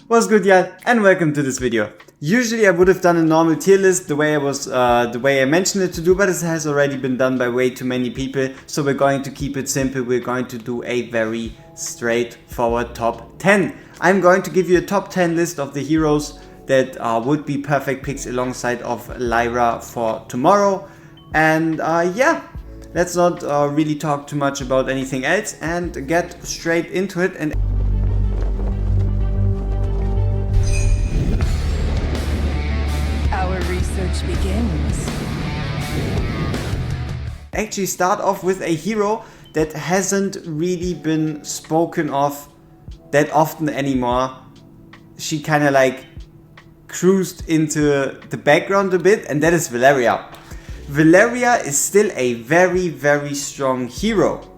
What's good, y'all, and welcome to this video. Usually I would have done a normal tier list the way I mentioned it to do, but it has already been done by way too many people, so we're going to keep it simple. We're going to do a very straightforward top 10. I'm going to give you a top 10 list of the heroes that would be perfect picks alongside of Lyra for tomorrow. And yeah, let's not really talk too much about anything else and get straight into it. And our research begins. actually start off with a hero that hasn't really been spoken of that often anymore. She kind of like cruised into the background a bit, and that is Valeria. Valeria is still a very, very strong hero.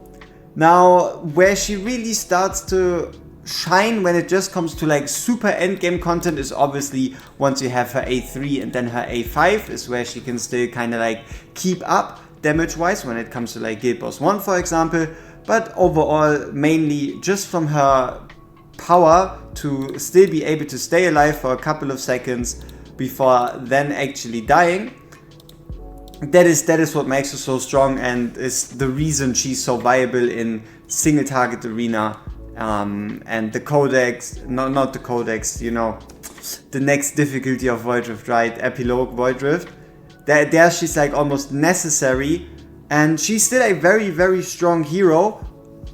Now, where she really starts to shine when it just comes to like super endgame content is obviously once you have her A3 and then her A5 is where she can still kind of like keep up damage wise when it comes to like Guild Boss 1 for example, but overall mainly just from her power to still be able to stay alive for a couple of seconds before then actually dying. That is what makes her so strong and is the reason she's so viable in single target arena. And the codex, not the codex, you know, the next difficulty of Void Rift, right? Epilogue Void Rift. There she's like almost necessary, and she's still a very, very strong hero,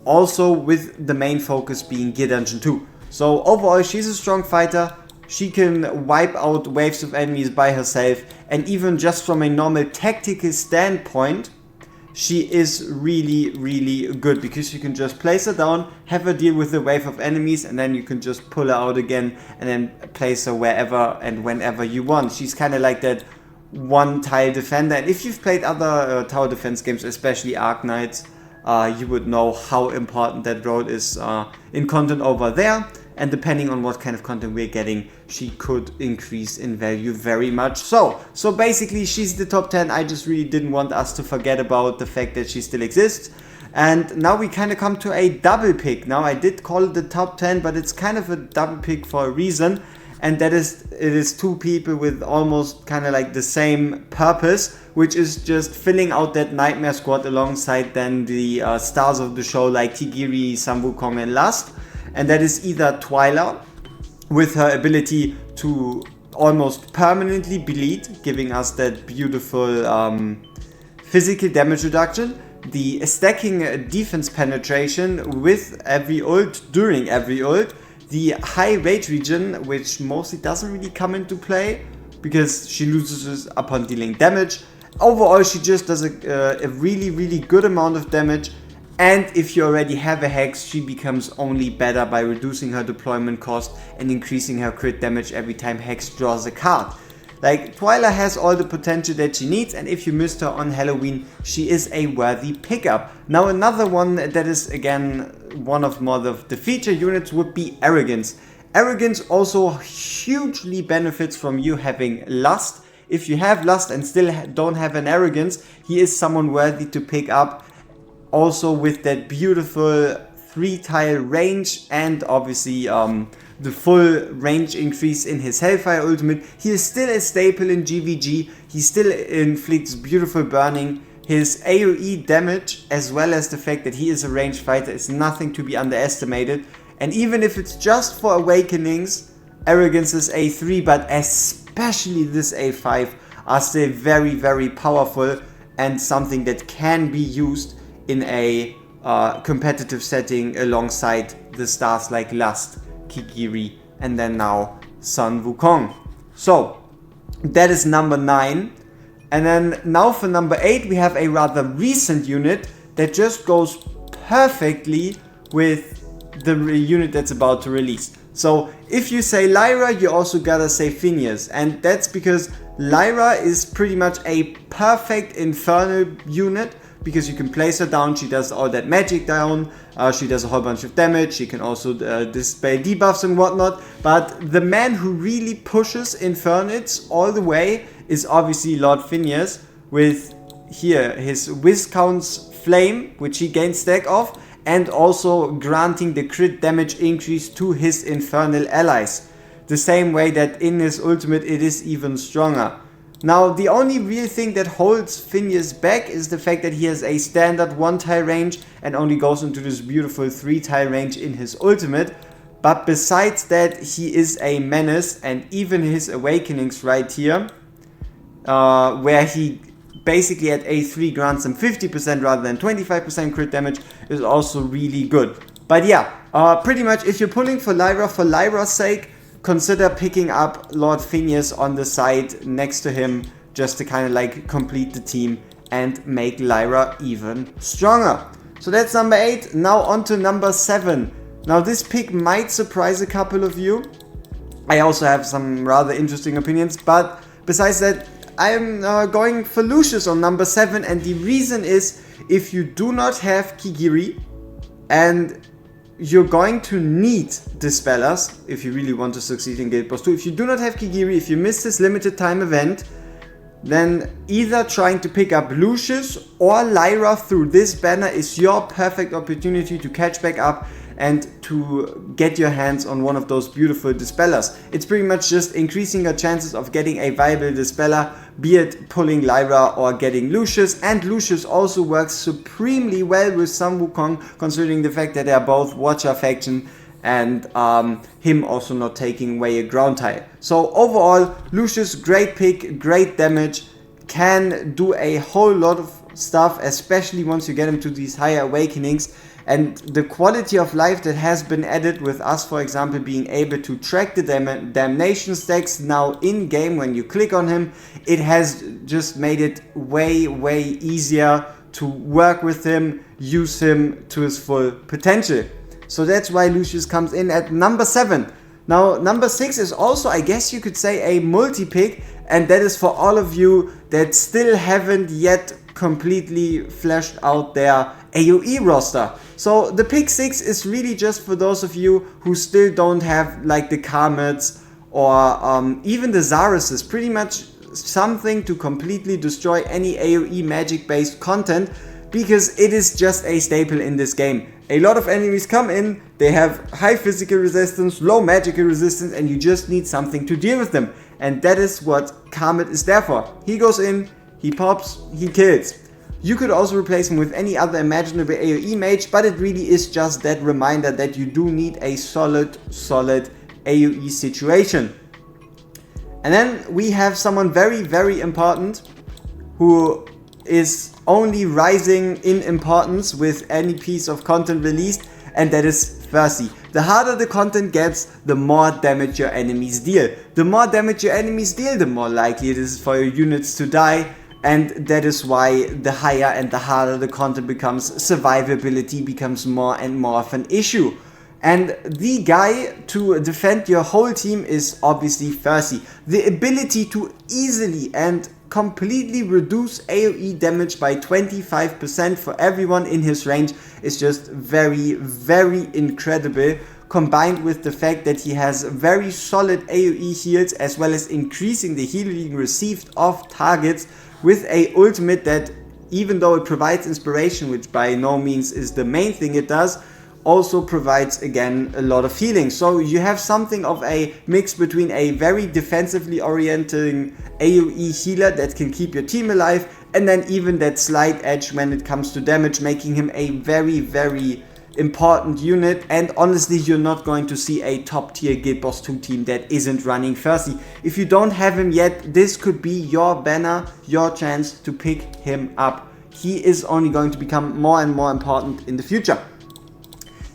also with the main focus being Gear Dungeon 2. So overall she's a strong fighter. She can wipe out waves of enemies by herself, and even just from a normal tactical standpoint, she is really, really good because you can just place her down, have her deal with the wave of enemies, and then you can just pull her out again and then place her wherever and whenever you want. She's kind of like that one tile defender, and if you've played other tower defense games, especially Arc Knights, you would know how important that role is in content over there. And depending on what kind of content we're getting, she could increase in value very much so. So basically she's the top 10. I just really didn't want us to forget about the fact that she still exists. And now we kind of come to a double pick. Now I did call it the top 10, but it's kind of a double pick for a reason. And that is, it is two people with almost kind of like the same purpose, which is just filling out that nightmare squad alongside then the stars of the show like Tigiri, sun-wukong and Lust. And that is either Twyla with her ability to almost permanently bleed, giving us that beautiful physical damage reduction, the stacking defense penetration with every ult, during every ult, the high rage regen, which mostly doesn't really come into play because she loses upon dealing damage. Overall she just does a really, really good amount of damage. And if you already have a Hex, she becomes only better by reducing her deployment cost and increasing her crit damage every time Hex draws a card. Like, Twyla has all the potential that she needs, and if you missed her on Halloween, she is a worthy pickup. Now another one that is again one of more of the feature units would be Arrogance. Arrogance also hugely benefits from you having Lust. If you have Lust and still don't have an Arrogance, he is someone worthy to pick up. Also with that beautiful 3-tile range and obviously the full range increase in his Hellfire ultimate. He is still a staple in GVG. He still inflicts beautiful burning. His AoE damage, as well as the fact that he is a ranged fighter, is nothing to be underestimated. And even if it's just for Awakenings, Arrogance's A3, but especially this A5, are still very, very powerful and something that can be used in a competitive setting alongside the stars like Lust, Kigiri, and then now sun-wukong. So that is number 9. And then now for number 8 we have a rather recent unit that just goes perfectly with the unit that's about to release. So if you say Lyra, you also gotta say Phineas, and that's because Lyra is pretty much a perfect infernal unit because you can place her down, she does all that magic down, she does a whole bunch of damage, she can also dispel debuffs and whatnot, but the man who really pushes Infernates all the way is obviously Lord Phineas, with here his Viscount's Flame, which he gains stack of, and also granting the crit damage increase to his infernal allies. the same way that in his ultimate it is even stronger. Now, the only real thing that holds Phineas back is the fact that he has a standard 1-tile range and only goes into this beautiful 3-tile range in his ultimate. But besides that, he is a menace, and even his awakenings right here, where he basically at A3 grants him 50% rather than 25% crit damage, is also really good. But yeah, pretty much if you're pulling for Lyra, for Lyra's sake, consider picking up Lord Phineas on the side next to him, just to kind of like complete the team and make Lyra even stronger. So that's number 8. Now on to number 7. Now this pick might surprise a couple of you. I also have some rather interesting opinions, but besides that, I'm going for Lucius on number 7, and the reason is, if you do not have Kigiri, and you're going to need Dispellers if you really want to succeed in Guild Boss 2. If you do not have Kigiri, if you miss this limited time event, then either trying to pick up Lucius or Lyra through this banner is your perfect opportunity to catch back up and to get your hands on one of those beautiful Dispellers. It's pretty much just increasing your chances of getting a viable Dispeller, be it pulling Lyra or getting Lucius. And Lucius also works supremely well with sun-wukong, considering the fact that they are both Watcher faction, and him also not taking away a ground tile. So overall, Lucius, great pick, great damage, can do a whole lot of stuff, especially once you get him to these higher awakenings. And the quality of life that has been added with us, for example, being able to track the damnation stacks now in game when you click on him, it has just made it way easier to work with him, use him to his full potential. So that's why Lucius comes in at number 7. Now number 6 is also, I guess you could say, a multi-pick, and that is for all of you that still haven't yet completely fleshed out their AoE roster. So the pick 6 is really just for those of you who still don't have like the Karmets or even the Zarases, pretty much something to completely destroy any AoE magic based content, because it is just a staple in this game. A lot of enemies come in, they have high physical resistance, low magical resistance, and you just need something to deal with them. And that is what Karmet is there for. He goes in, he pops, he kills. You could also replace him with any other imaginable AoE mage, but it really is just that reminder that you do need a solid AoE situation. And then we have someone very important who is only rising in importance with any piece of content released, and that is Percy. The harder the content gets, the more damage your enemies deal. The more damage your enemies deal, the more likely it is for your units to die. And that is why the higher and the harder the content becomes, survivability becomes more and more of an issue. And the guy to defend your whole team is obviously Percy. The ability to easily and completely reduce AoE damage by 25% for everyone in his range is just very incredible, combined with the fact that he has very solid AoE heals, as well as increasing the healing received off targets with a ultimate that, even though it provides inspiration, which by no means is the main thing it does, also provides again a lot of healing. So you have something of a mix between a very defensively orienting AoE healer that can keep your team alive, and then even that slight edge when it comes to damage, making him a very important unit. And honestly, you're not going to see a top tier Guild Boss 2 team that isn't running Percy. If you don't have him yet, this could be your banner, your chance to pick him up. He is only going to become more and more important in the future.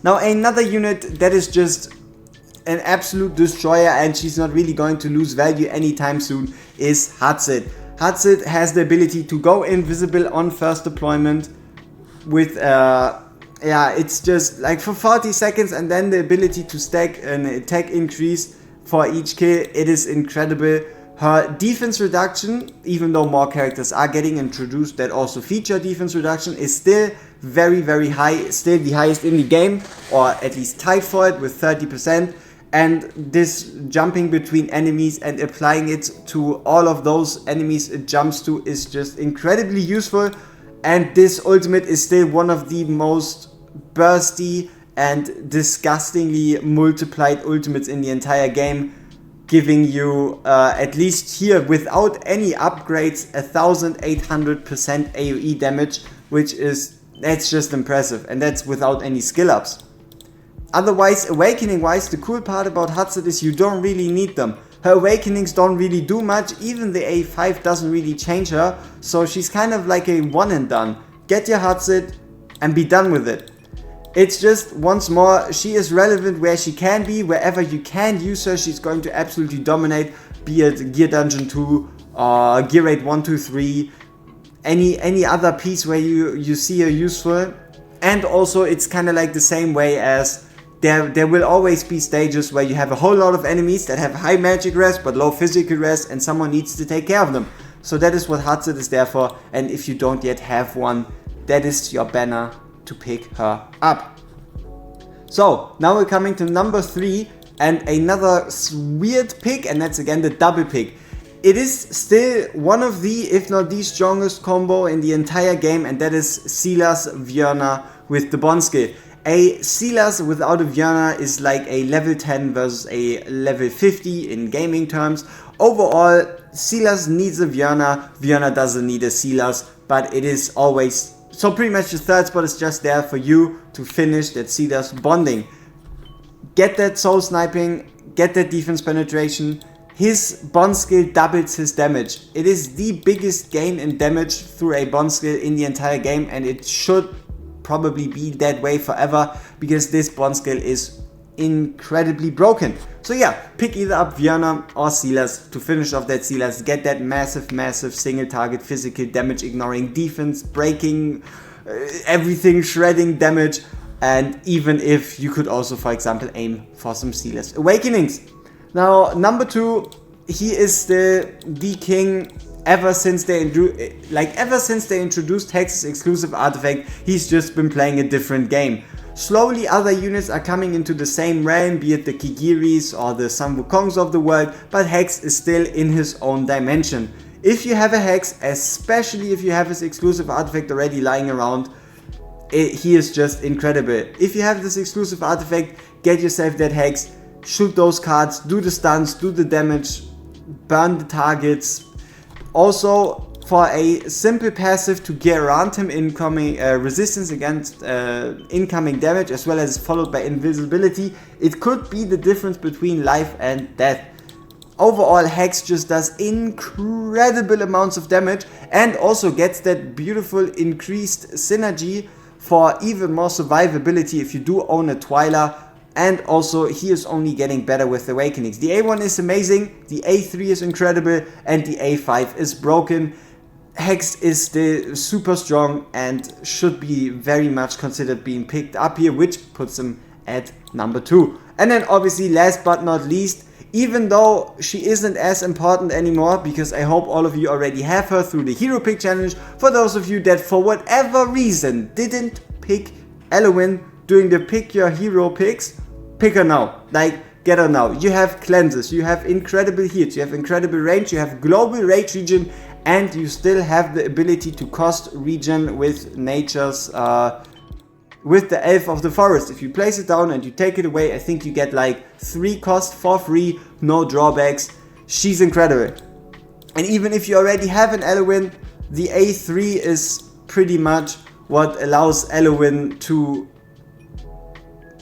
Now another unit that is just an absolute destroyer, and she's not really going to lose value anytime soon, is Hatsid. Hatsid has the ability to go invisible on first deployment with it's just like for 40 seconds, and then the ability to stack an attack increase for each kill. It is incredible. Her defense reduction, even though more characters are getting introduced that also feature defense reduction, is still very high, still the highest in the game, or at least tied for it with 30%. And this jumping between enemies and applying it to all of those enemies it jumps to is just incredibly useful. And this ultimate is still one of the most bursty and disgustingly multiplied ultimates in the entire game. giving you at least here without any upgrades 1800% AoE damage, that's just impressive, and that's without any skill ups. Otherwise, awakening wise, the cool part about Hatset is you don't really need them. Her awakenings don't really do much, even the A5 doesn't really change her, so she's kind of like a one and done. Get your Hatset and be done with it. It's just, once more, she is relevant where she can be. Wherever you can use her, she's going to absolutely dominate, be it Gear Dungeon 2, Gear Raid 1, 2, 3, any other piece where you see her useful. And also, it's kind of like the same way as there will always be stages where you have a whole lot of enemies that have high magic res but low physical res, and someone needs to take care of them. So that is what Hatset is there for, and if you don't yet have one, that is your banner to pick her up. So now we're coming to number 3, and another weird pick, and that's again the double pick. It is still one of the, if not the strongest combo in the entire game, and that is Sylas Vjörna with the Bond skill. A Sylas without a Vjörna is like a level 10 versus a level 50 in gaming terms. Overall, Sylas needs a Vjörna, Vjörna doesn't need a Sylas, but it is always, so pretty much the third spot is just there for you to finish that Sylas bonding. Get that soul sniping, get that defense penetration. His bond skill doubles his damage. It is the biggest gain in damage through a bond skill in the entire game, and it should probably be that way forever, because this bond skill is incredibly broken. So yeah, pick either up Vjörna or Sylas to finish off that Sylas, get that massive single target physical damage ignoring defense, breaking, everything shredding damage, and even if you could also, for example, aim for some Sylas awakenings. Now, number 2, he is still the king. Ever since they introduced Hex's exclusive artifact, he's just been playing a different game. Slowly other units are coming into the same realm, be it the Kigiris or the sun-wukongs of the world, but Hex is still in his own dimension. If you have a Hex, especially if you have his exclusive artifact already lying around, he is just incredible. If you have this exclusive artifact, get yourself that Hex, shoot those cards, do the stuns, do the damage, burn the targets. Also, for a simple passive to guarantee him incoming resistance against incoming damage, as well as followed by invisibility, it could be the difference between life and death. Overall, Hex just does incredible amounts of damage, and also gets that beautiful increased synergy for even more survivability if you do own a Twyla. And also, he is only getting better with awakenings. The A1 is amazing, the A3 is incredible, and the A5 is broken. Hex is still super strong and should be very much considered being picked up here, which puts him at number 2. And then obviously, last but not least, even though she isn't as important anymore, because I hope all of you already have her through the Hero Pick Challenge, for those of you that for whatever reason didn't pick Elowin during the Pick Your Hero picks, pick her now. Like, get her now. You have cleanses, you have incredible heals, you have incredible range, you have global rage regen, and you still have the ability to cost regen with nature's, with the Elf of the Forest. If you place it down and you take it away, I think you get like 3 cost for free, no drawbacks. She's incredible. And even if you already have an Elowin, the A3 is pretty much what allows Elowin to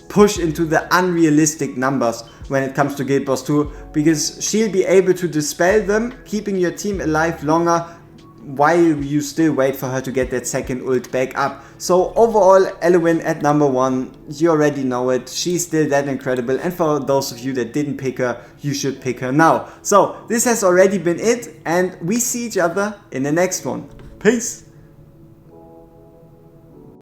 push into the unrealistic numbers when it comes to Guild Wars 2, because she'll be able to dispel them, keeping your team alive longer while you still wait for her to get that second ult back up. So overall, Elowin at number 1, you already know it, she's still that incredible, and for those of you that didn't pick her, you should pick her now. So this has already been it, and we see each other in the next one. Peace!